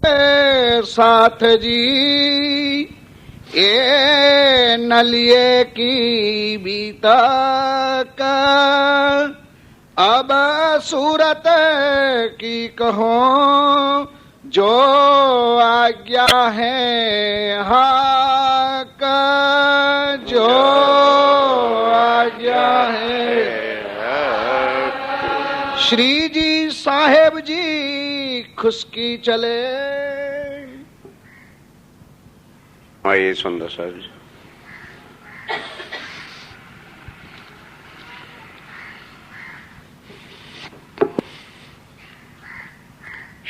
साथ जी ये नलिए की बीता का अब सूरत की कहो जो आज्ञा है हाँ का जो आज्ञा है। श्री जी साहेब जी खुशकी चले। आइए सुंदर साहब जी।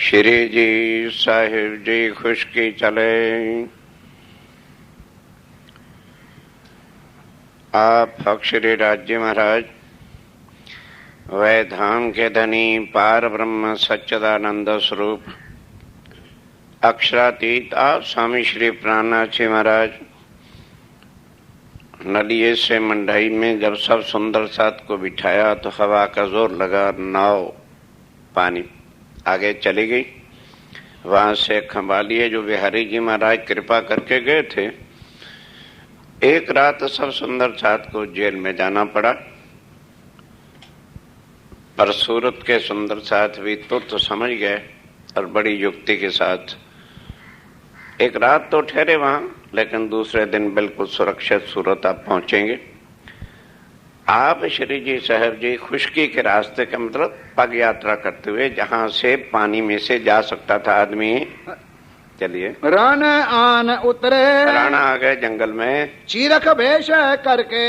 श्री जी साहिब जी खुशकी चले। आप अक्षरी राज्य महाराज वै धाम के धनी पार ब्रह्म सच्चिदानंद स्वरूप अक्षरातीत आप स्वामी श्री प्राणनाथ जी महाराज नलिये से मंडाई में जब सब सुंदर साथ को बिठाया तो हवा का जोर लगा, नाव पानी आगे चली गई। वहां से खंभालिए जो बिहारी जी महाराज कृपा करके गए थे, एक रात सब सुंदर साथ को जेल में जाना पड़ा। पर सूरत के सुंदर साथ भी तुरंत समझ गए और बड़ी युक्ति के साथ एक रात तो ठहरे वहां, लेकिन दूसरे दिन बिल्कुल सुरक्षित सूरत आप पहुंचेंगे। आप श्री जी साहब जी खुशकी के रास्ते का मतलब पग यात्रा करते हुए जहां से पानी में से जा सकता था आदमी। चलिए रण आन उतरे, राणा आ गए जंगल में चीरक भेष करके।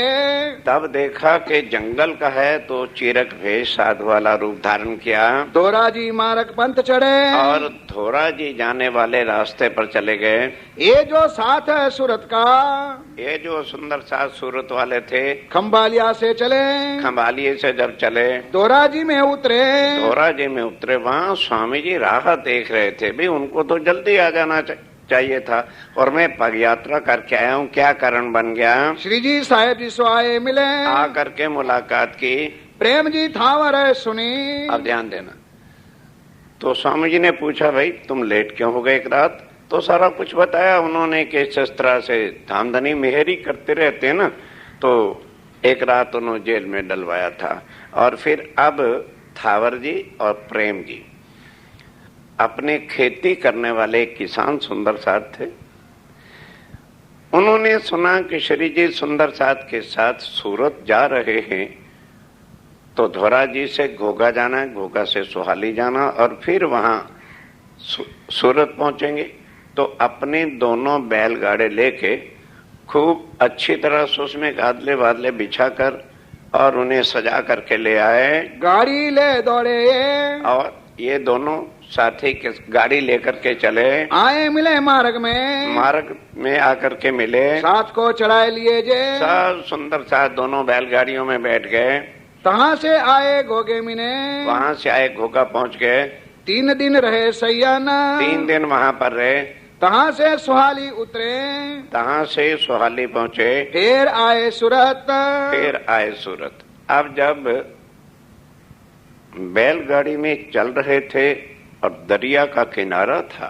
तब देखा कि जंगल का है तो चीरक भेष साधु वाला रूप धारण किया। धोरा जी मार्ग पंथ चढ़े और धोरा जी जाने वाले रास्ते पर चले गए। ये जो साथ है सूरत का, ये जो सुंदर साथ सूरत वाले थे खंभालिया से चले। खंभालिए से जब चले धोरा जी में उतरे। धोरा जी में उतरे, वहाँ स्वामी जी राह देख रहे थे भी, उनको तो जल्दी आ जाना चाहिए था और मैं पग यात्रा करके आया हूँ, क्या कारण बन गया। श्री जी साहेब जी स्वाए मिले, आ करके मुलाकात की, प्रेम जी थावर सुनी। अब ध्यान देना। तो स्वामी जी ने पूछा, भाई तुम लेट क्यों हो गए एक रात? तो सारा कुछ बताया उन्होंने कि इस तरह से धामधनी मेहरी करते रहते हैं ना, तो एक रात उन्होंने जेल में डलवाया था। और फिर अब थावर जी और प्रेम जी अपने खेती करने वाले किसान सुंदर साथ थे। उन्होंने सुना कि श्री जी सुंदर साथ के साथ सूरत जा रहे हैं, तो धोरा जी से घोगा जाना, घोगा से सुहाली जाना और फिर वहां सूरत पहुंचेंगे। तो अपने दोनों बैलगाड़े लेके खूब अच्छी तरह से उसमें गादले वादले बिछाकर और उन्हें सजा करके ले आए। गाड़ी ले दौड़े और ये दोनों साथी के गाड़ी लेकर के चले आए, मिले मार्ग में आकर के मिले, साथ को चढ़ाए लिए जे। सब सुंदर साथ दोनों बैलगाड़ियों में बैठ गए। तहाँ से आए घोगे मिने, वहां से आए घोगा पहुंच गए। 3 दिन रहे सैयाना, 3 दिन वहां पर रहे। तहाँ से सुहाली उतरे, तहाँ से सुहाली पहुंचे, फिर आए सूरत, फिर आए सूरत। अब जब बैलगाड़ी में चल रहे थे और दरिया का किनारा था,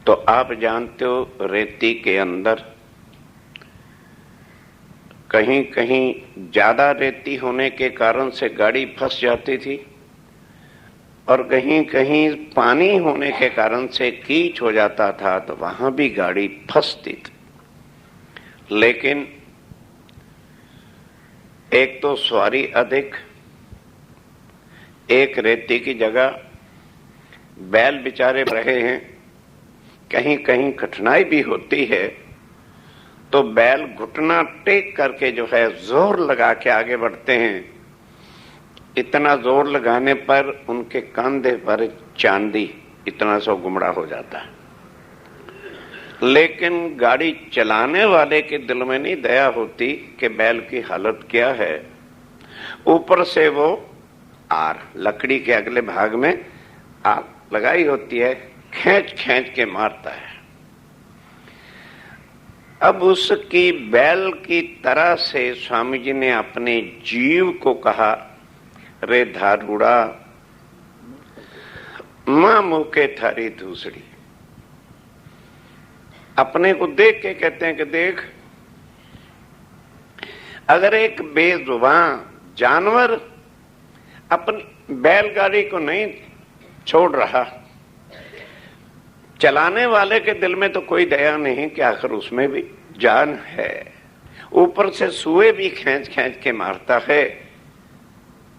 तो आप जानते हो रेती के अंदर कहीं कहीं ज्यादा रेती होने के कारण से गाड़ी फंस जाती थी और कहीं कहीं पानी होने के कारण से कीच हो जाता था, तो वहां भी गाड़ी फंसती थी। लेकिन एक तो सवारी अधिक, एक रेती की जगह, बैल बेचारे रहे हैं, कहीं कहीं कठिनाई भी होती है, तो बैल घुटना टेक करके जो है जोर लगा के आगे बढ़ते हैं। इतना जोर लगाने पर उनके कंधे पर चांदी इतना सा गुमड़ा हो जाता है। लेकिन गाड़ी चलाने वाले के दिल में नहीं दया होती कि बैल की हालत क्या है। ऊपर से वो आर लकड़ी के अगले भाग में आग लगाई होती है, खींच खींच के मारता है। अब उसकी बैल की तरह से स्वामी जी ने अपने जीव को कहा, रे धारूड़ा, मां मुके थारी दूसरी। अपने को देख के कहते हैं कि देख, अगर एक बेजुबान जानवर अपनी बैलगाड़ी को नहीं छोड़ रहा, चलाने वाले के दिल में तो कोई दया नहीं कि आखिर उसमें भी जान है, ऊपर से सुए भी खींच खींच के मारता है,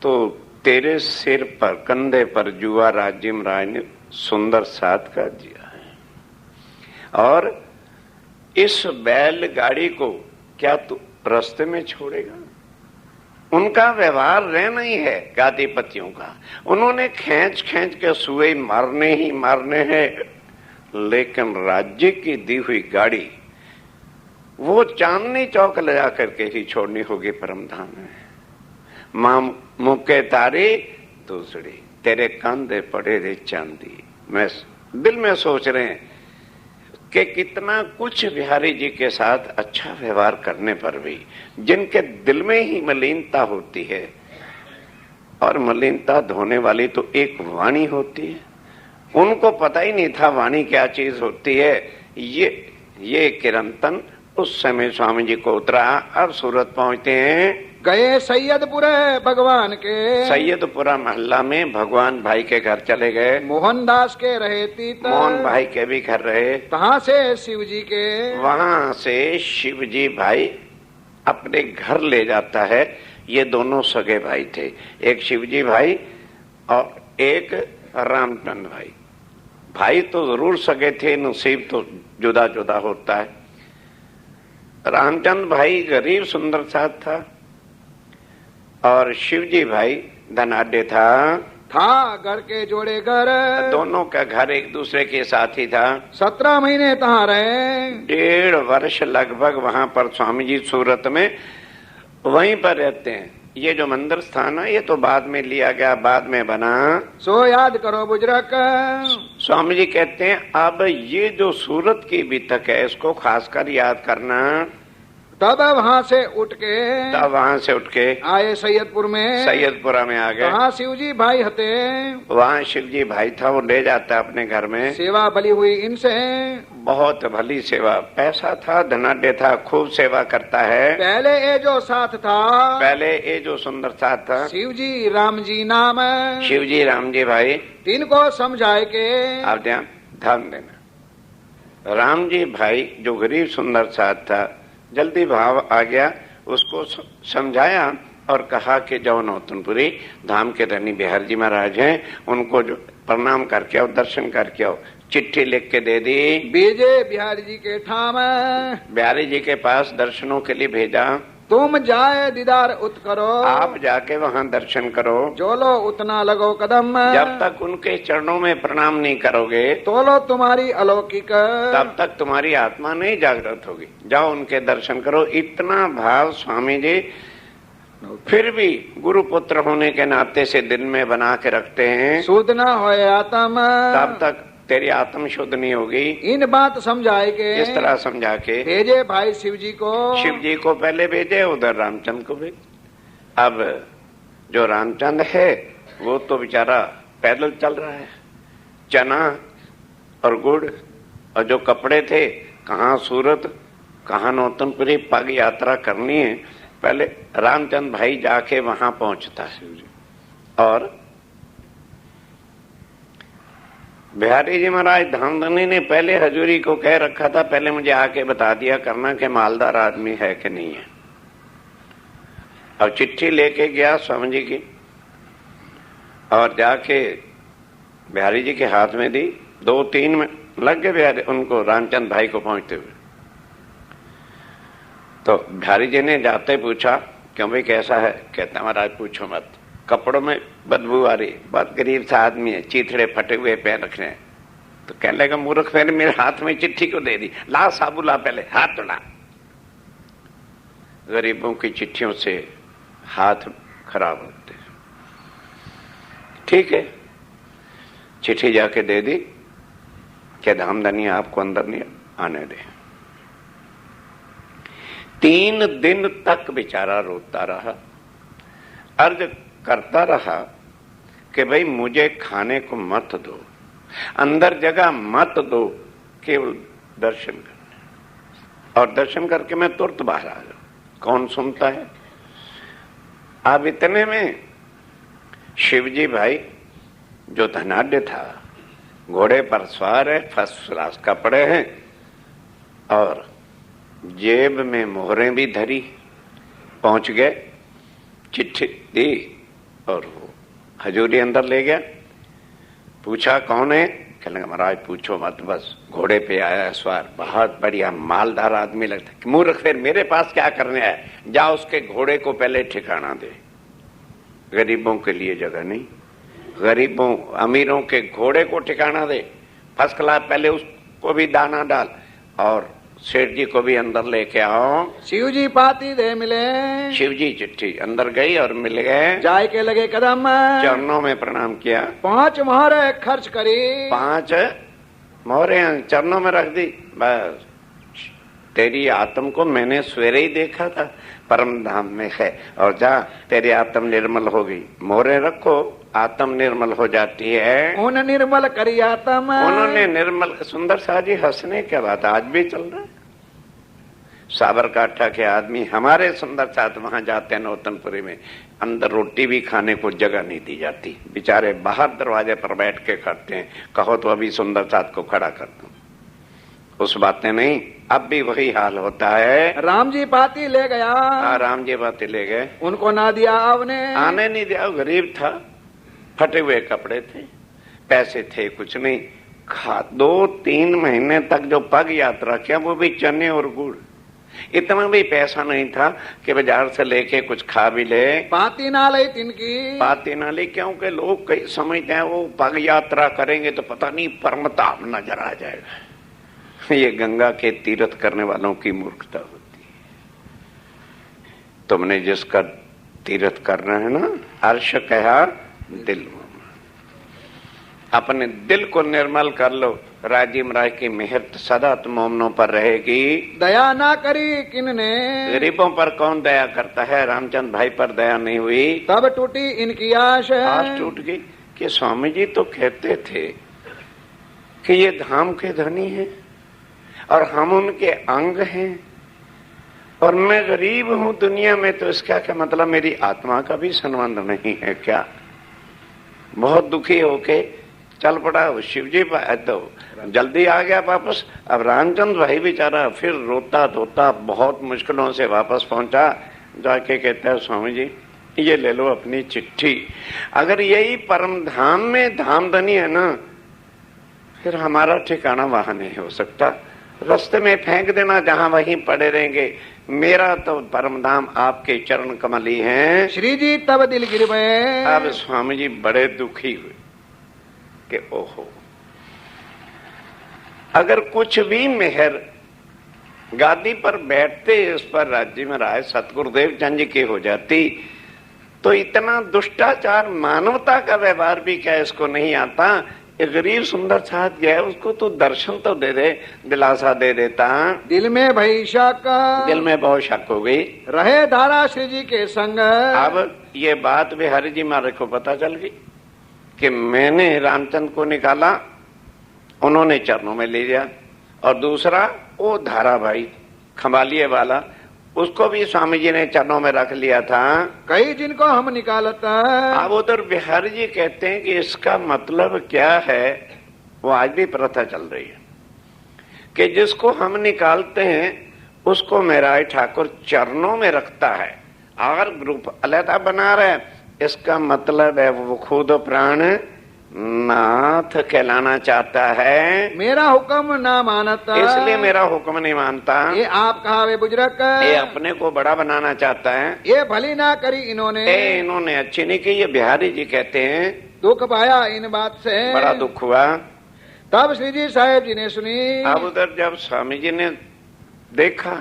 तो तेरे सिर पर कंधे पर जुआ राजिम राय ने सुंदर साथ का दिया है। और इस बैलगाड़ी को क्या तू रास्ते में छोड़ेगा? उनका व्यवहार रहना ही है गादीपतियों का, उन्होंने खींच खींच के सुए मारने ही मारने हैं, लेकिन राज्य की दी हुई गाड़ी वो चांदनी चौक ले जा करके ही छोड़नी होगी परमधाम में। मां मुके तारी दूसरी, तेरे कंधे पड़े रे चांदी। मैं दिल में सोच रहे हैं कि कितना कुछ बिहारी जी के साथ अच्छा व्यवहार करने पर भी जिनके दिल में ही मलिनता होती है, और मलिनता धोने वाली तो एक वाणी होती है, उनको पता ही नहीं था वाणी क्या चीज होती है। ये किरंतन उस समय स्वामी जी को उतरा। अब सूरत पहुंचते हैं, गए सैयदपुर भगवान के, सैयदपुरा मोहल्ला में भगवान भाई के घर चले गए। मोहनदास के रहे तीत, मोहन भाई के भी घर रहे। कहाँ से शिव जी के, वहां से शिव जी भाई अपने घर ले जाता है। ये दोनों सगे भाई थे, एक शिवजी भाई और एक रामचंद्र भाई। भाई तो जरूर सगे थे, नसीब तो जुदा जुदा होता है। रामचंद्र भाई गरीब सुंदर साथ था और शिवजी भाई धनाढ्य था घर के जोड़े घर, दोनों का घर एक दूसरे के साथ ही था। 17 महीने तहाँ रहे, 1.5 वर्ष लगभग वहां पर स्वामी जी सूरत में वहीं पर रहते हैं। ये जो मंदिर स्थान है ये तो बाद में लिया गया, बाद में बना, सो याद करो बुजुर्ग। स्वामी जी कहते हैं अब ये जो सूरत की बीतक है इसको खासकर याद करना। तब वहाँ से उठ के आए सैयदपुर में, सैयदपुरा में आ गए। वहाँ शिवजी भाई हते, वहाँ शिवजी भाई था, वो ले जाता अपने घर में। सेवा भली हुई इनसे, बहुत भली सेवा, पैसा था, धनाढ्य था, खूब सेवा करता है। पहले ये जो साथ था, पहले ये जो सुंदर साथ था, शिवजी राम जी नाम, शिवजी राम जी भाई, तीन को समझाए के आप ध्यान देना। राम जी भाई जो गरीब सुंदर साथ था, जल्दी भाव आ गया, उसको समझाया और कहा कि जाओ नौतनपुरी धाम के धनी बिहार जी महाराज हैं, उनको जो प्रणाम करके आओ, दर्शन करके आओ। चिट्ठी लिख के दे दी, भेजे बिहारी जी के ठाम, बिहारी जी के पास दर्शनों के लिए भेजा। तुम जाए दीदार उत करो, आप जाके वहाँ दर्शन करो। जो लो उतना लगो कदम, जब तक उनके चरणों में प्रणाम नहीं करोगे तो लो तुम्हारी अलौकिक, तब तक तुम्हारी आत्मा नहीं जागृत होगी। जाओ उनके दर्शन करो। इतना भाव स्वामी जी फिर भी गुरु पुत्र होने के नाते से दिल में बना के रखते हैं। शुद्ध न होए आत्मा, तब तक तेरी आत्म शुद्ध नहीं होगी। इन बात समझाए के, इस तरह समझा के भेजे भाई शिव जी को पहले भेजे, उधर रामचंद्र को भेजे। अब जो रामचंद्र है वो तो बेचारा पैदल चल रहा है, चना और गुड़ और जो कपड़े थे, कहाँ सूरत कहाँ नौतनपुरी पग यात्रा करनी है। पहले रामचंद्र भाई जाके वहां पहुंचता है और बिहारी जी महाराज धामधनी ने पहले हजूरी को कह रखा था, पहले मुझे आके बता दिया करना कि मालदार आदमी है कि नहीं है। और चिट्ठी लेके गया स्वामी जी की और जाके बिहारी जी के हाथ में दी। 2-3 में लग गए बिहारी उनको, रामचंद्र भाई को पहुंचते हुए। तो बिहारी जी ने जाते पूछा क्यों भाई कैसा है? कहता महाराज पूछो मत, कपड़ों में बदबू आ रही, बहुत गरीब सा आदमी है, चीथड़े फटे हुए पैर रख रहे हैं। तो कहने लगा मूर्ख, फिर मेरे हाथ में चिट्ठी क्यों दे दी? ला साबु ला, पहले हाथ धुला। गरीबों की चिट्ठियों से हाथ खराब होते। ठीक है, चिट्ठी जाके दे दी कि धामधनी आपको अंदर नहीं आने दे। 3 दिन तक बेचारा रोता रहा, अर्ज करता रहा कि भाई मुझे खाने को मत दो, अंदर जगह मत दो, केवल दर्शन करना, और दर्शन करके मैं तुरंत बाहर आ जाऊं। कौन सुनता है? अब इतने में शिवजी भाई जो धनाढ्य था, घोड़े पर सवार है, फर्स्ट क्लास कपड़े हैं और जेब में मोहरें भी धरी, पहुंच गए, चिट्ठी दी और वो हजूरी अंदर ले गया। पूछा कौन है? कहने लगा महाराज पूछो मत, बस घोड़े पे आया है सवार, बहुत बढ़िया मालदार आदमी लगता है। मूर्ख फिर मेरे पास क्या करने आया? जा उसके घोड़े को पहले ठिकाना दे। गरीबों के लिए जगह नहीं, गरीबों अमीरों के घोड़े को ठिकाना दे, फर्स्ट क्लास, पहले उसको भी दाना डाल और सेठ जी को भी अंदर लेके आओ। शिव जी पाती दे मिले, शिव जी चिट्ठी अंदर गई और मिल गए। जाय के लगे कदम, चरणों में प्रणाम किया। 5 मोहरे खर्च करी, 5 मोहरे चरणों में रख दी। बस तेरी आत्म को मैंने सवेरे ही देखा था, परम धाम में है, और जा तेरी आत्म निर्मल हो गई। मोहरे रखो, आत्म निर्मल हो जाती है। उन निर्मल करी आत्म, उन्होंने निर्मल। सुंदर शाह जी हंसने क्या बात, आज भी चल रहा है। साबरकाठा के आदमी हमारे सुंदर साथ वहां जाते हैं नौतनपुरी में, अंदर रोटी भी खाने को जगह नहीं दी जाती, बेचारे बाहर दरवाजे पर बैठ के खाते हैं। कहो तो अभी सुंदर साथ को खड़ा कर दूं, उस बातें नहीं। अब भी वही हाल होता है। राम जी पाती ले गया। हाँ, राम जी पाती ले गए, उनको ना दिया आपने, आने नहीं दिया। गरीब था, फटे हुए कपड़े थे, पैसे थे कुछ नहीं। 2-3 महीने तक जो पग यात्रा किया वो भी चने और गुड़, इतना भी पैसा नहीं था कि बाजार से लेके कुछ खा भी ले। पाती ना ली तिनकी, पाती ना ली, क्योंकि लोग कई समझते हैं वो पग यात्रा करेंगे तो पता नहीं परमताप नजर आ जाएगा। ये गंगा के तीर्थ करने वालों की मूर्खता होती है। तुमने जिसका तीर्थ करना है ना, अर्श कहा दिल में, अपने दिल को निर्मल कर लो। राजीव राय की मेहर सदा मोमनों पर रहेगी। दया ना करी किनने, गरीबों पर कौन दया करता है? रामचंद्र भाई पर दया नहीं हुई, तब टूटी इनकी आश। आश टूट गई कि स्वामी जी तो कहते थे कि ये धाम के धनी हैं और हम उनके अंग हैं, और मैं गरीब हूं दुनिया में, तो इसका क्या मतलब मेरी आत्मा का भी संबंध नहीं है क्या? बहुत दुखी होके चल पड़ा। शिवजी तो जल्दी आ गया वापस। अब रामचंद्र भाई बेचारा फिर रोता धोता बहुत मुश्किलों से वापस पहुंचा। जाके कहता है स्वामी जी ये ले लो अपनी चिट्ठी, अगर यही परम धाम में धामधनी है ना, फिर हमारा ठिकाना वहां नहीं हो सकता। रास्ते में फेंक देना, जहां वहीं पड़े रहेंगे। मेरा तो परम धाम आपके चरण कमल ही हैं। श्री जी तब दिल गिर गए। अब स्वामी जी बड़े दुखी हुए कि ओहो, अगर कुछ भी मेहर गादी पर बैठते इस पर राज्य में राय सतगुरुदेव चंद जी की हो जाती, तो इतना दुष्टाचार, मानवता का व्यवहार भी क्या इसको नहीं आता? एक गरीब सुंदर साथ गया, उसको तो दर्शन तो दे दे, दिलासा दे देता। दिल में भई शक, दिल में बहुत शक हो गई। रहे धारा श्री जी के संग। अब ये बात बिहारी जी महाराज को पता चल गई कि मैंने रामचंद्र को निकाला, उन्होंने चरणों में ले लिया, और दूसरा वो धारा भाई खंबालिए वाला, उसको भी स्वामी जी ने चरणों में रख लिया था। कई जिनको हम निकालता। अब उधर बिहारी जी कहते हैं कि इसका मतलब क्या है? वो आज भी प्रथा चल रही है कि जिसको हम निकालते हैं उसको मेरा ठाकुर चरणों में रखता है और ग्रुप अलहदा बना रहे। इसका मतलब है वो खुद प्राण नाथ कहलाना चाहता है। मेरा हुक्म ना मानता, इसलिए मेरा हुक्म नहीं मानता। ये आप कहावे बुजुर्ग, ये अपने को बड़ा बनाना चाहता है। ये भली ना करी इन्होंने, इन्होंने अच्छी नहीं की। ये बिहारी जी कहते हैं दुख पाया इन बात से, बड़ा दुख हुआ। तब श्री जी साहेब जी ने सुनी। अब उधर जब स्वामी जी ने देखा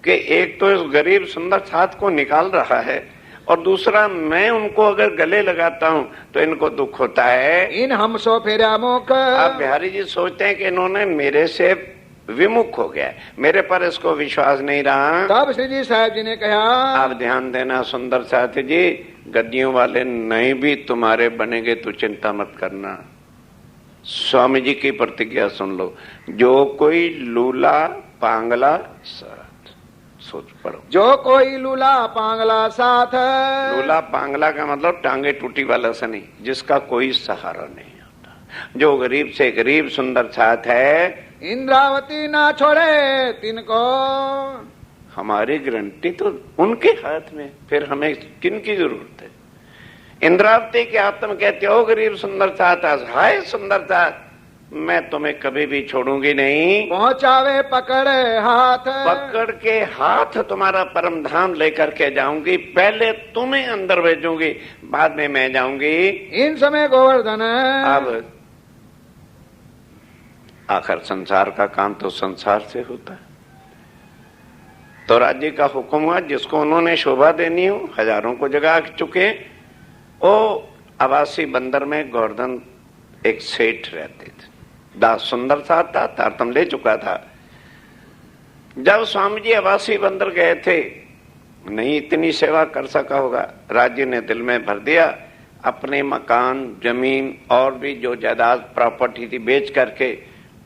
कि एक तो इस गरीब सुंदर साथ को निकाल रहा है और दूसरा मैं उनको अगर गले लगाता हूं तो इनको दुख होता है। इन हम सो फेरा मुख। अब बिहारी जी सोचते हैं कि इन्होंने मेरे से विमुख हो गया, मेरे पर इसको विश्वास नहीं रहा। तब श्री जी साहब जी ने कहा, आप ध्यान देना सुंदर साथी जी, गद्दियों वाले नहीं भी तुम्हारे बनेंगे तो चिंता मत करना। स्वामी जी की प्रतिज्ञा सुन लो, जो कोई लूला पांगला साथ, सोच पढ़ो, जो कोई लूला पांगला साथ। लूला पांगला का मतलब टांगे टूटी वाला से नहीं, जिसका कोई सहारा नहीं होता, जो गरीब से गरीब सुंदर साथ है, इंद्रावती ना छोड़े तिनको। हमारी गारंटी तो उनके हाथ में, फिर हमें किन की जरूरत है? इंद्रावती के हाथ में कहते हो गरीब सुंदर साथ, हाय सुंदर साथ, मैं तुम्हें कभी भी छोड़ूंगी नहीं, पहुंचावे पकड़े हाथ, पकड़ के हाथ तुम्हारा परम धाम लेकर के जाऊंगी, पहले तुम्हें अंदर भेजूंगी, बाद में मैं जाऊंगी। इन समय गोवर्धन। अब आखिर संसार का काम तो संसार से होता है, तो राज्य का हुक्म हुआ, जिसको उन्होंने शोभा देनी हो, हजारों को जगा चुके। ओ आवासी बंदर में गोवर्धन एक सेठ रहते थे, दास सुंदर साथ था, तारतम ले चुका था। जब स्वामी जी आवासी बंदर गए थे, नहीं इतनी सेवा कर सका होगा, राज्य ने दिल में भर दिया, अपने मकान जमीन और भी जो जायदाद प्रॉपर्टी थी बेच करके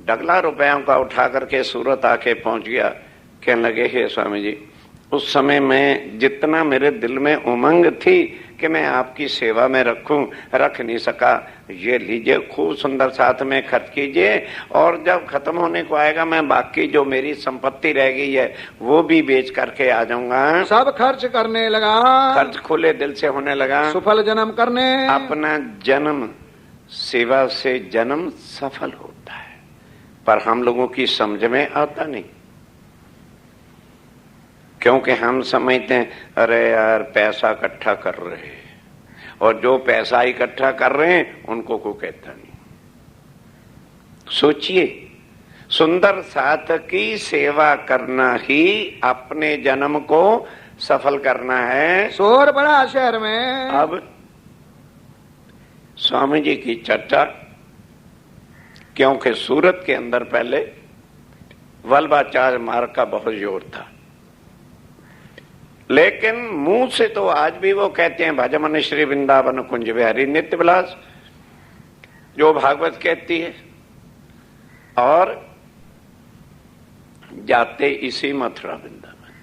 डगला रुपयों का उठा करके सूरत आके पहुंच गया। कहने लगे, हे स्वामी जी, उस समय में जितना मेरे दिल में उमंग थी कि मैं आपकी सेवा में रखूं, रख नहीं सका, ये लीजिए खूब सुंदर साथ में खर्च कीजिए, और जब खत्म होने को आएगा मैं बाकी जो मेरी संपत्ति रह गई है वो भी बेच करके आ जाऊंगा। सब खर्च करने लगा, खर्च खुले दिल से होने लगा, सफल जन्म करने। अपना जन्म, सेवा से जन्म सफल होता है, पर हम लोगों की समझ में आता नहीं, क्योंकि हम समझते हैं अरे यार पैसा इकट्ठा कर रहे हैं, और जो पैसा इकट्ठा कर रहे हैं उनको को कहता नहीं। सोचिए, सुंदर साथ की सेवा करना ही अपने जन्म को सफल करना है। शोर बड़ा शहर में। अब स्वामी जी की चर्चा, क्योंकि सूरत के अंदर पहले वल्लभाचार्य मार्ग का बहुत जोर था, लेकिन मुंह से तो आज भी वो कहते हैं भजमन श्री वृंदावन कुंज बिहारी नित्य विलास, जो भागवत कहती है, और जाते इसी मथुरा वृंदावन।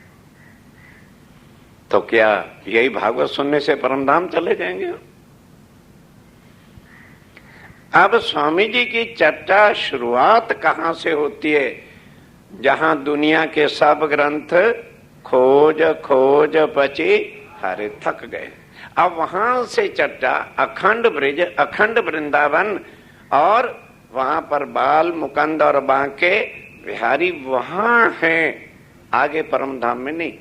तो क्या यही भागवत सुनने से परमधाम चले जाएंगे? अब स्वामी जी की चर्चा शुरुआत कहां से होती है? जहां दुनिया के सब ग्रंथ खोज खोज पची हारे थक गए, अब वहां से चर्चा अखंड ब्रिज, अखंड वृंदावन, और वहां पर बाल मुकंद और बांके बिहारी वहां हैं, आगे परमधाम में नहीं।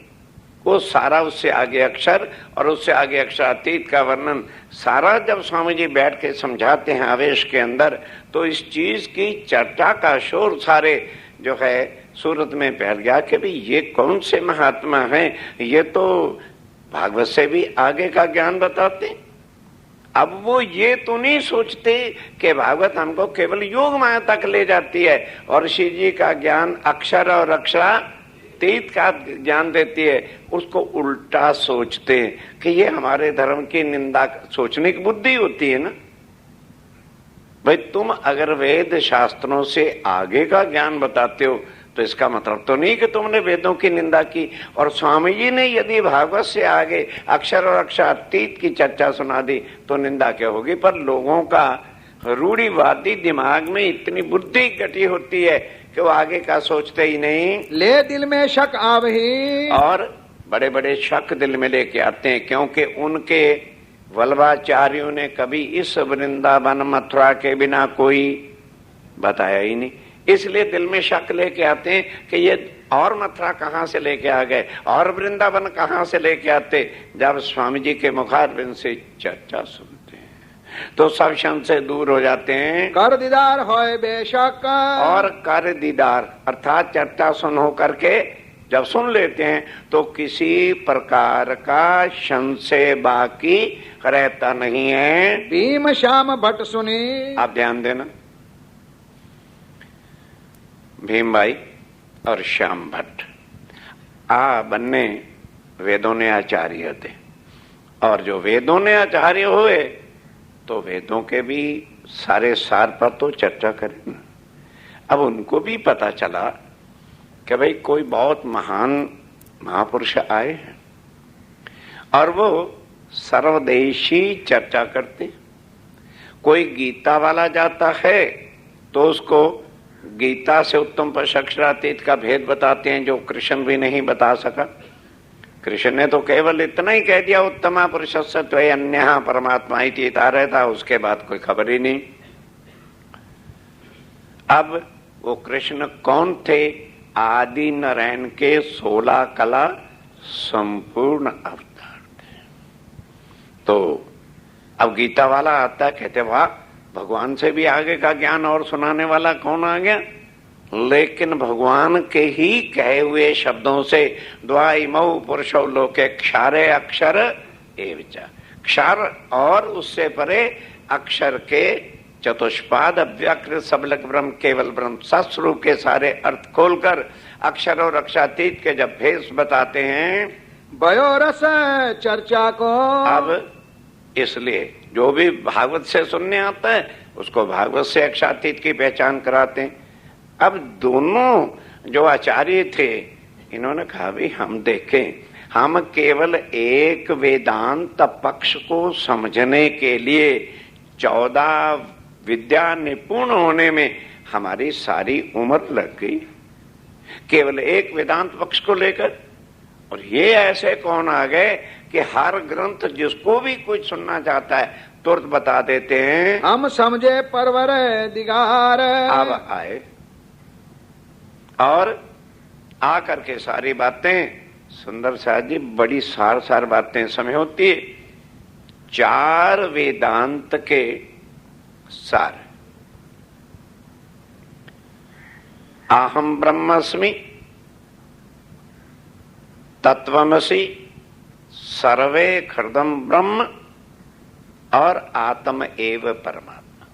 वो सारा उससे आगे अक्षर और उससे आगे अक्षरातीत का वर्णन सारा जब स्वामी जी बैठ के समझाते हैं आवेश के अंदर, तो इस चीज की चर्चा का शोर सारे जो है सूरत में फैल गया कि भाई ये कौन से महात्मा हैं, ये तो भागवत से भी आगे का ज्ञान बताते। अब वो ये तो नहीं सोचते कि भागवत हमको केवल योग माया तक ले जाती है और शिव जी का ज्ञान अक्षर और अक्षरातीत का ज्ञान देती है, उसको उल्टा सोचते कि ये हमारे धर्म की निंदा। सोचने की बुद्धि होती है ना भाई, तुम अगर वेद शास्त्रों से आगे का ज्ञान बताते हो तो इसका मतलब तो नहीं कि तुमने वेदों की निंदा की। और स्वामी जी ने यदि भागवत से आगे अक्षर और अक्षरातीत की चर्चा सुना दी तो निंदा क्या होगी? पर लोगों का रूढ़िवादी दिमाग में इतनी बुद्धि गटी होती है कि वो आगे का सोचते ही नहीं। ले दिल में शक आवही, और बड़े बड़े शक दिल में लेके आते हैं, क्योंकि उनके वल्लभाचार्यों ने कभी इस वृंदावन मथुरा के बिना कोई बताया ही नहीं, इसलिए दिल में शक लेके आते हैं कि ये और मथुरा कहां से लेके आ गए और वृंदावन कहां से लेके आते। जब स्वामी जी के मुखारबिंद से चर्चा सुनते हैं तो सब शंक से दूर हो जाते हैं। कर दीदार होए बेशक, और कर दीदार अर्थात चर्चा सुन हो करके जब सुन लेते हैं तो किसी प्रकार का संशय बाकी रहता नहीं है। भीम श्याम भट्ट सुनी, आप ध्यान देना, भीम भाई और श्याम भट्ट आ बन्ने वेदों ने आचार्य थे, और जो वेदों ने आचार्य हुए तो वेदों के भी सारे सार पर तो चर्चा करें। अब उनको भी पता चला कि भाई कोई बहुत महान महापुरुष आए हैं और वो सर्वदेशी चर्चा करते। कोई गीता वाला जाता है तो उसको गीता से उत्तम पशक्षरातीत का भेद बताते हैं, जो कृष्ण भी नहीं बता सका। कृष्ण ने तो केवल इतना ही कह दिया, उत्तमा पुरुषस्त्व अन्यः परमात्मा इति रहता, उसके बाद कोई खबर ही नहीं। अब वो कृष्ण कौन थे? आदि नारायण के 16 कला संपूर्ण अवतार थे। तो अब गीता वाला आता है, कहते वाह, भगवान से भी आगे का ज्ञान और सुनाने वाला कौन आ गया। लेकिन भगवान के ही कहे हुए शब्दों से द्वाइमौ पुरुषो लोके क्षारे अक्षर एवच, क्षर और उससे परे अक्षर के चतुष्पाद अव्याकृत सबलक ब्रह्म केवल ब्रह्म सस्वरूप के सारे अर्थ खोलकर अक्षर और अक्षरातीत के जब भेष बताते हैं वयोरस चर्चा को। अब इसलिए जो भी भागवत से सुनने आता है उसको भागवत से अक्षरातीत की पहचान कराते हैं। अब दोनों जो आचार्य थे इन्होंने कहा भी हम देखें, हम केवल एक वेदांत पक्ष को समझने के लिए 14 विद्या निपुण होने में हमारी सारी उम्र लग गई, केवल एक वेदांत पक्ष को लेकर। और ये ऐसे कौन आ गए कि हर ग्रंथ जिसको भी कुछ सुनना चाहता है तुरंत बता देते हैं, हम समझे परवर दिगार। अब आए और आकर के सारी बातें सुंदर साहब जी बड़ी सार बातें समय होती है। 4 वेदांत के सार, अहम ब्रह्मास्मि, तत्वमसि, सर्वे खर्दम ब्रह्म और आत्म एव परमात्मा।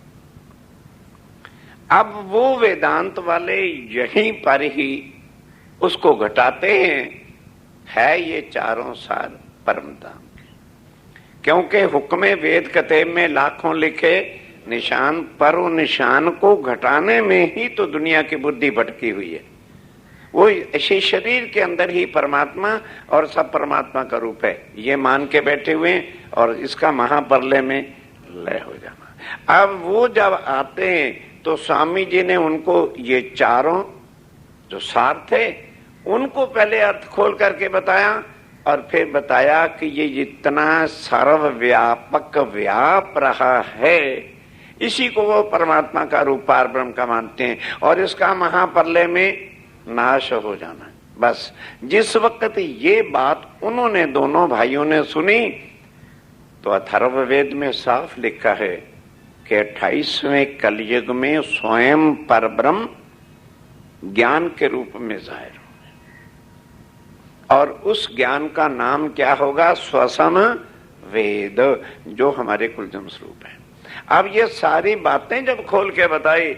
अब वो वेदांत वाले यहीं पर ही उसको घटाते हैं, है ये चारों सार परम धाम के। क्योंकि हुक्मे वेद कतेब में लाखों लिखे निशान, पर वो निशान को घटाने में ही तो दुनिया की बुद्धि भटकी हुई है। वो इसी शरीर के अंदर ही परमात्मा और सब परमात्मा का रूप है, ये मान के बैठे हुए हैं और इसका महाप्रलय में लय हो जाना। अब वो जब आते हैं तो स्वामी जी ने उनको ये चारों जो सार थे उनको पहले अर्थ खोल करके बताया और फिर बताया कि ये जितना सर्वव्यापक व्याप रहा है इसी को वो परमात्मा का रूप पार ब्रह्म का मानते हैं और इसका महाप्रलय में नाश हो जाना। बस जिस वक्त ये बात उन्होंने दोनों भाइयों ने सुनी तो अथर्ववेद में साफ लिखा है कि 28वें कलयुग में स्वयं परब्रह्म ज्ञान के रूप में जाहिर हो और उस ज्ञान का नाम क्या होगा? स्वसम वेद, जो हमारे कुलजम स्वरूप है। अब ये सारी बातें जब खोल के बताई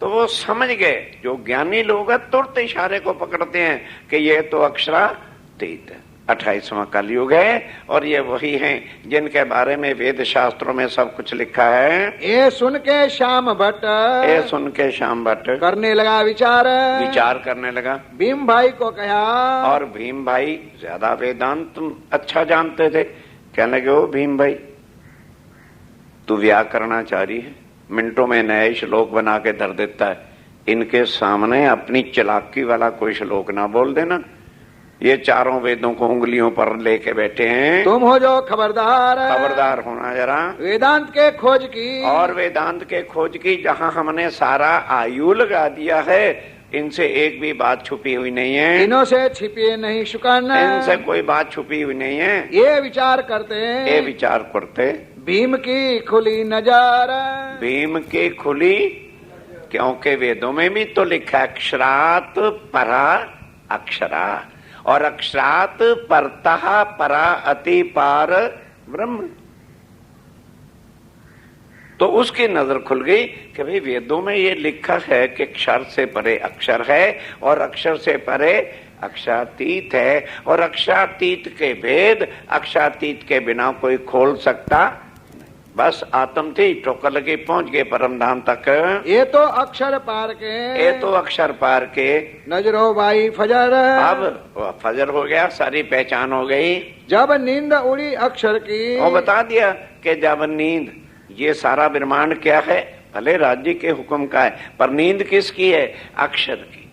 तो वो समझ गए, जो ज्ञानी लोग हैं तुरंत इशारे को पकड़ते हैं कि ये तो अक्षरातीत है, 28वां कलयुग है और ये वही हैं जिनके बारे में वेद शास्त्रों में सब कुछ लिखा है। ये सुन के श्याम भट्ट, ये सुन के श्याम भट्ट करने लगा विचार करने लगा। भीम भाई को कहा, और भीम भाई ज्यादा वेदांत अच्छा जानते थे। कहने लगे, ओ भीम भाई तू व्याकरणाचारी है, मिनटों में नए श्लोक बना के धर देता है, इनके सामने अपनी चालाकी वाला कोई श्लोक ना बोल देना। ये चारों वेदों को उंगलियों पर लेके बैठे हैं, तुम हो जो खबरदार होना जरा वेदांत के खोज की। और वेदांत के खोज की जहां हमने सारा आयु लगा दिया है, इनसे एक भी बात छुपी हुई नहीं है, इनों से छिपी नहीं शुकन, इनसे कोई बात छुपी हुई नहीं है। ये विचार करते भीम की खुली नजर, भीम की खुली, क्योंकि वेदों में भी तो लिखा अक्षरात परा अक्षरा और अक्षरात परतः परा अति पार ब्रह्म। तो उसकी नजर खुल गई कि भाई वेदों में ये लिखा है कि अक्षर से परे अक्षर है और अक्षर से परे अक्षरातीत है और अक्षरातीत के भेद अक्षरातीत के बिना कोई खोल सकता नहीं। बस आत्म थी, ठोकर लगी, पहुंच गए परम धाम तक। ये तो अक्षर पार के, ये तो अक्षर पार के, नजरो भाई फजर। अब फजर हो गया, सारी पहचान हो गई। जब नींद उड़ी अक्षर की, वो बता दिया कि जब नींद, ये सारा ब्रह्मांड क्या है, भले राज्य के हुक्म का है, पर नींद किसकी है? अक्षर की।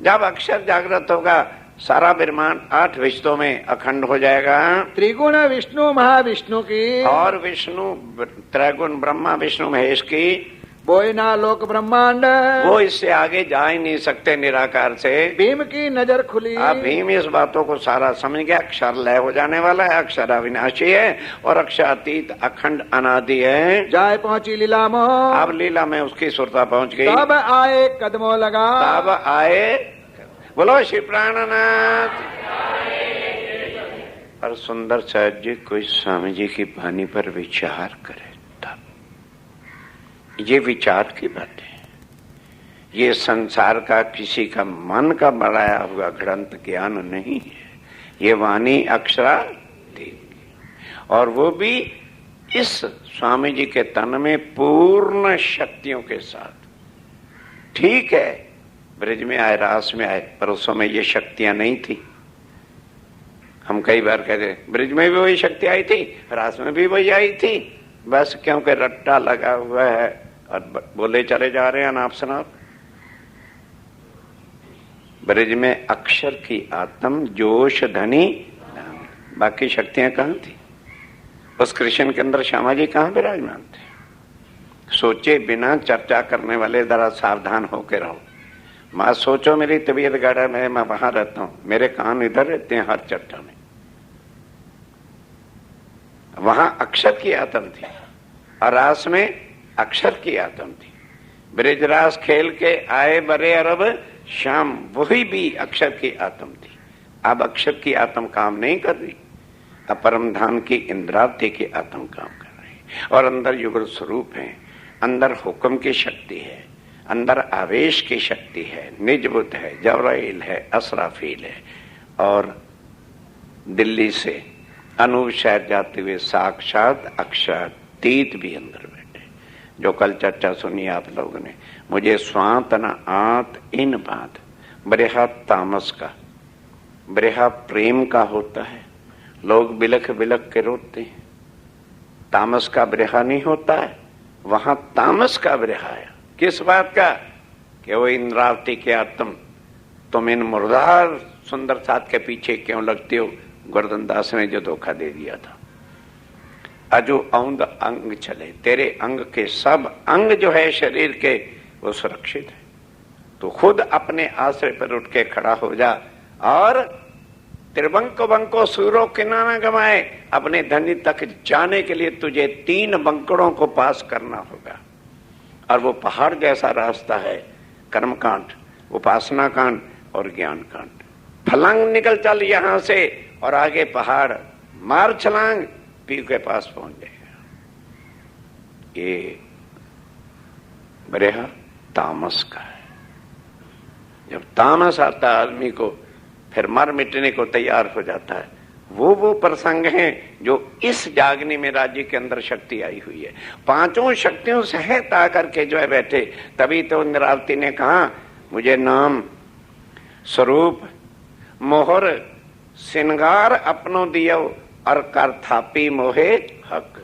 जब अक्षर जागृत होगा, सारा ब्रह्मांड 8 विश्वों में अखंड हो जाएगा। त्रिगुण विष्णु महाविष्णु की, और विष्णु त्रैगुण ब्रह्मा विष्णु महेश की, बोई ना लोक ब्रह्मांड, वो इससे आगे जा ही नहीं सकते निराकार से। भीम की नजर खुली। अब भीम इस बातों को सारा समझ गया, अक्षर लय हो जाने वाला है, अक्षर अविनाशी है और अक्षरातीत अखंड अनादि है। जाए पहुंची लीला में, अब लीला में उसकी सुरता पहुंच गई। तब आए कदमों लगा, तब आए, बोलो श्री प्राणनाथ। और सुंदर साहब जी कोई स्वामी जी की वाणी पर विचार करे, तब ये विचार की बात है। ये संसार का किसी का मन का बढ़ाया हुआ ग्रंथ ज्ञान नहीं है, ये वाणी अक्षरातीत, और वो भी इस स्वामी जी के तन में पूर्ण शक्तियों के साथ। ठीक है, ब्रज में आए, रास में आए, पर उस समय ये शक्तियां नहीं थी। हम कई बार कहते ब्रज में भी वही शक्ति आई थी, रास में भी वही आई थी, बस क्योंकि रट्टा लगा हुआ है और बोले चले जा रहे हैं नाप शनाप। ब्रज में अक्षर की आत्म जोश धनी, बाकी शक्तियां कहां थी? उस कृष्ण के अंदर श्यामा जी कहां विराजमान थे? सोचे बिना चर्चा करने वाले जरा सावधान होकर रहो। मां सोचो मेरी तबीयत गड़बड़ है, मैं वहां रहता हूं, मेरे कान इधर रहते हैं हर चर्चा में। वहां अक्षर की आत्म थी और रास में अक्षर की आत्म थी। ब्रजरास खेल के आए बरे अरब शाम, वही भी अक्षर की आत्म थी। अब अक्षर की आत्म काम नहीं कर रही, अब परम धाम की इंद्रावती की आत्म काम कर रही। और अंदर युगल स्वरूप है, अंदर हुक्म की शक्ति है, अंदर आवेश की शक्ति है, निजबुद्ध है, जबराइल है, असराफील है, और दिल्ली से अनूप शहर जाते हुए साक्षात अक्षरातीत भी अंदर बैठे। जो कल चर्चा सुनी आप लोगों ने, मुझे स्वांत न आत इन बात, ब्रेहा तामस का, ब्रेहा प्रेम का होता है। लोग बिलख बिलख के रोते हैं, तामस का ब्रेहा नहीं होता है, वहां तामस का ब्रेहा है। किस बात का? कि वो इंद्रावती के आत्म, तुम इन मुर्दार सुंदर साथ के पीछे क्यों लगते हो? गोवर्धन दास ने जो धोखा दे दिया था। अजो औंद अंग चले, तेरे अंग के सब अंग जो है शरीर के वो सुरक्षित है। तो खुद अपने आश्रय पर उठ के खड़ा हो जा और त्रिबंको बंको सूरो किनारा गमाए, अपने धनी तक जाने के लिए तुझे 3 बंकड़ों को पास करना होगा। और वो पहाड़ जैसा रास्ता है, कर्मकांड, उपासना कांड और ज्ञान कांड। फलांग निकल चल यहां से और आगे पहाड़, मार छलांग, पीर के पास पहुंच जाएगा। ये ब्रेहा तामस का है। जब तामस आता आदमी को, फिर मर मिटने को तैयार हो जाता है। वो प्रसंग हैं जो इस जागनी में राज्य के अंदर शक्ति आई हुई है। 5 शक्तियों सहित आकर के जो है बैठे। तभी तो इंद्रावती ने कहा, मुझे नाम स्वरूप मोहर सिंगार अपनो दियो और कर थापी मोहे हक।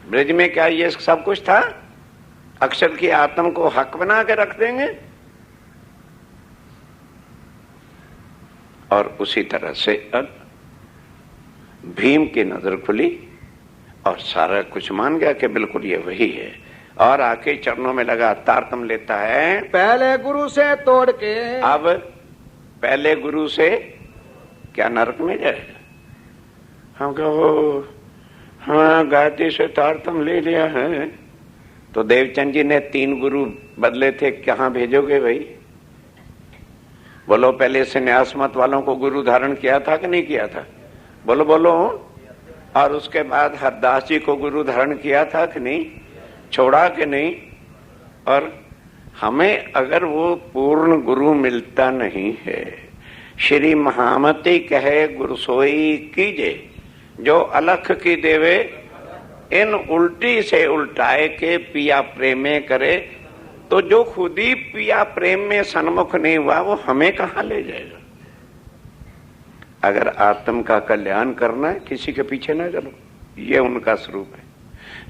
ब्रज में क्या ये सब कुछ था? अक्षर की आत्म को हक बना के रख देंगे। और उसी तरह से भीम की नजर खुली और सारा कुछ मान गया कि बिल्कुल ये वही है, और आके चरणों में लगा, तारतम लेता है। पहले गुरु से तोड़ के, अब पहले गुरु से क्या नरक में जाएगा? हम कहो हाँ गायत्री से तारतम ले लिया है, तो देवचंद जी ने 3 गुरु बदले थे, कहाँ भेजोगे भाई? बोलो, पहले संन्यास मत वालों को गुरु धारण किया था कि नहीं किया था? बोलो बोलो। और उसके बाद हरदास जी को गुरु धारण किया था कि नहीं? छोड़ा कि नहीं? और हमें अगर वो पूर्ण गुरु मिलता नहीं है, श्री महामती कहे गुरु सोई कीजे, जो अलख की देवे इन उल्टी से उल्टाए के पिया प्रेम में करे, तो जो खुद ही पिया प्रेम में सन्मुख नहीं हुआ वो हमें कहां ले जाएगा। अगर आत्म का कल्याण करना है किसी के पीछे ना चलो, ये उनका स्वरूप है,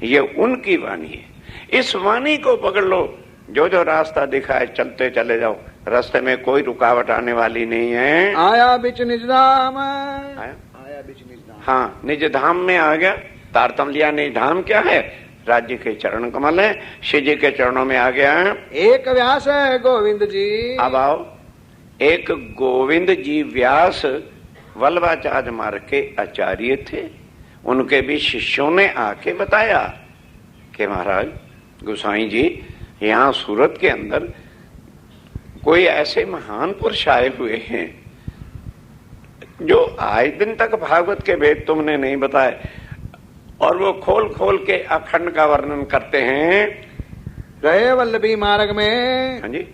ये उनकी वाणी है। इस वाणी को पकड़ लो, जो जो रास्ता दिखा है चलते चले जाओ, रास्ते में कोई रुकावट आने वाली नहीं है। आया बिच निज धाम, आया बिच निज धाम। हाँ, निज धाम में आ गया। तारतम लिया, निज धाम क्या है? राज्य के चरण कमल है, श्री जी के चरणों में आ गया है। एक व्यास है गोविंद जी। अब आओ, एक गोविंद जी व्यास वल्लभाचार्य मार्ग के आचार्य थे, उनके भी शिष्यों ने आके बताया कि महाराज गोसाई जी, यहाँ सूरत के अंदर कोई ऐसे महान पुरुष आए हुए हैं जो आज दिन तक भागवत के भेद तुमने नहीं बताए, और वो खोल खोल के अखंड का वर्णन करते हैं। गए वल्लभी मार्ग में। हाँ जी।